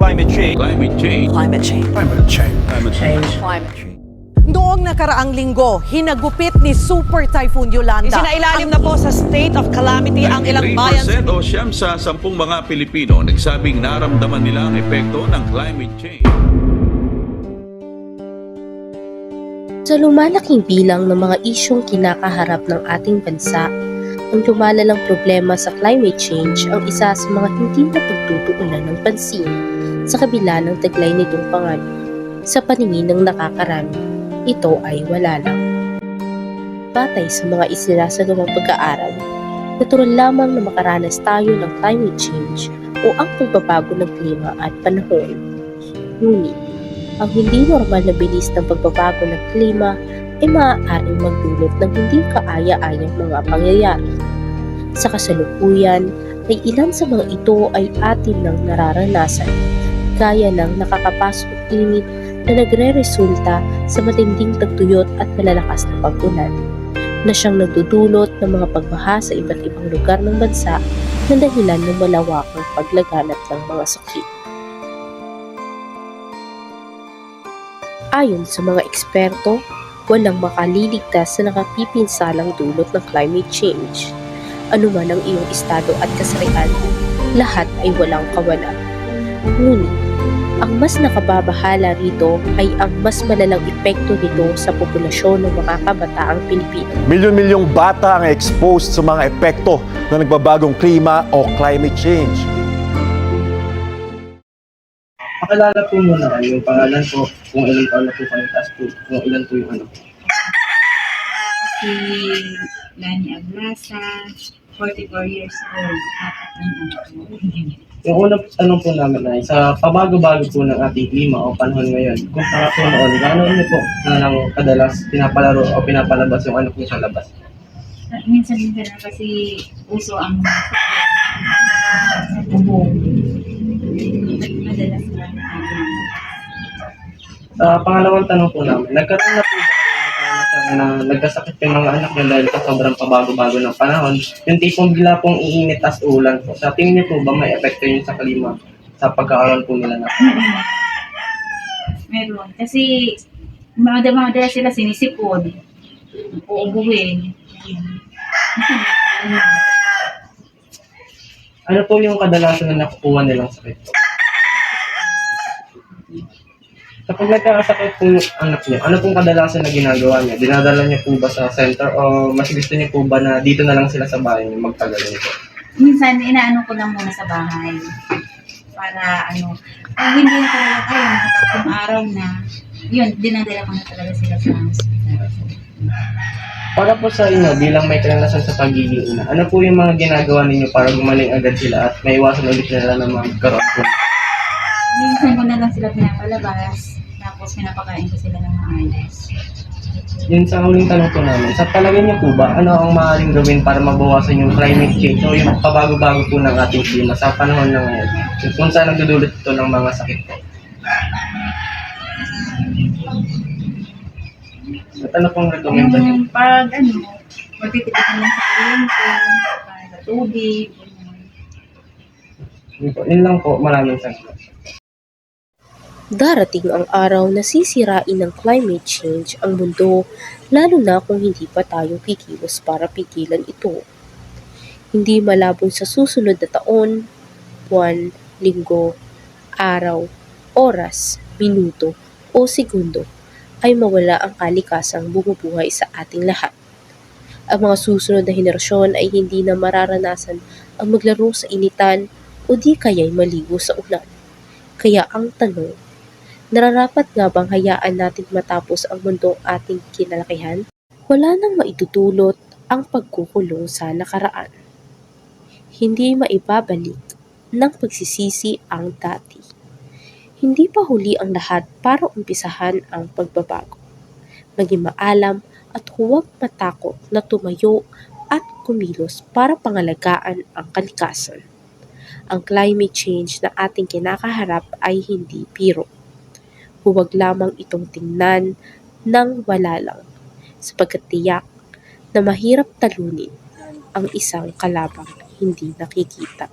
climate change. Climate change. Climate change. Climate change. Climate change. Climate change. Noong nakaraang linggo, hinagupit ni Super Typhoon Yolanda. Isinailalim na po sa state of calamity ang ilang bayan. 93% o siyam sa 10 mga Pilipino nagsabing naramdaman nila ang epekto ng climate change. Sa lumalaking bilang ng mga isyong kinakaharap ng ating bansa, ang lumalalang problema sa climate change ang isa sa mga hindi napagtutuunan ng pansin sa kabila ng taglay nitong panganib. Sa paningin ng nakakarami, ito ay wala lang. Batay sa mga isinasagawang pag-aaral, natural lamang na makaranas tayo ng climate change o ang pagbabago ng klima at panahon. Ngunit, ang hindi normal na bilis ng pagbabago ng klima ay maaaring magdulot ng hindi kaaya-ayang mga pangyayari. Sa kasalukuyan, ay ilan sa mga ito ay atin nang nararanasan, gaya ng nakakapasok init na nagre-resulta sa matinding tagtuyot at malalakas na pag-ulan, na siyang nagdudulot ng mga pagbaha sa iba't ibang lugar ng bansa na dahilan ng malawakang paglaganap ng mga sakit. Ayon sa mga eksperto, walang makaliligtas sa nakapipinsalang dulot ng climate change. Ano man ang iyong estado at kasarian, lahat ay walang kawalan. Ngunit, ang mas nakababahala rito ay ang mas malalang epekto nito sa populasyon ng mga kabataang Pilipino. Milyon-milyong bata ang exposed sa mga epekto ng nagbabagong klima o climate change. Pakilala po muna kayo, yung pangalan po, kung ilan taon na po kayo, tapos po, kung ilan po yung ano. Si Lani Ablasa, 44 years old, apat ang anak ko. Yung unang tanong po namin ay, sa pabago-bago po ng ating klima o panahon ngayon, kumpara po noon, gano'n niyo po na lang kadalas pinapalaro o pinapalabas yung ano po sa labas? Minsan din na kasi uso ang sa bubong. Madalas lang Sa pangalawang tanong po namin, nagkaroon na po ba kayo ng karanasan na nagkasakit yung mga anak niyo dahil sa sobrang pabago-bago ng panahon? Yung tipong bigla pong iinit as ulan po. Sa tingin niyo po ba may epekto yun sa klima sa pagkakaroon po nila na? meron. Kasi madalas sila sinisipon. Uubuhin. Ano po yung kadalasan na nakukuha nilang sakit po? Kapag nagkakasakit po yung anak niyo, ano pong kadalasan na ginagawa niya? Dinadala niyo po ba sa center o mas gusto niyo po ba na dito na lang sila sa bahay niyo magtagal nito? Minsan, inaano ko lang muna sa bahay. Para kung hindi na talaga kaya, nakatatlong araw na, yun, dinadala ko na talaga sila sa hospital. Para po sa inyo, bilang may karanasan sa pagiging ina, ano po yung mga ginagawa ninyo para gumaling agad sila at maiwasan ulit nila na magkaroon po? Minsan ko na lang sila pinapalabas, tapos pinapakain ko sila ng maayos. Yun sa huling tanong po namin, sa palagay niyo po ba, ano ang maaaring gawin para mabawasan yung climate change o yung pabago-bago po ng ating klima sa panahon na ngayon? Kung saan nagdudulot ito ng mga sakit po? At ano pong rekomendasyon? Pag magtitipid na lang sa kuryente, sa tubig, Yun lang po, maraming salamat. Darating ang araw na sisirain ng climate change ang mundo, lalo na kung hindi pa tayo kikilos para pigilan ito. Hindi malabong sa susunod na taon, buwan, linggo, araw, oras, minuto o segundo ay mawala ang kalikasang bumubuhay sa ating lahat. Ang mga susunod na henerasyon ay hindi na mararanasan ang maglaro sa initan o di kaya'y maligo sa ulan. Kaya ang tanong, nararapat nga bang hayaan natin matapos ang mundong ating kinalakihan? Wala nang maitutulot ang pagkukulong sa nakaraan. Hindi maibabalik ng pagsisisi ang dati. Hindi pa huli ang lahat para umpisahan ang pagbabago. Maging maalam at huwag matakot na tumayo at kumilos para pangalagaan ang kalikasan. Ang climate change na ating kinakaharap ay hindi biro. Huwag lamang itong tingnan ng wala lang, sapagkat tiyak na mahirap talunin ang isang kalabang hindi nakikita.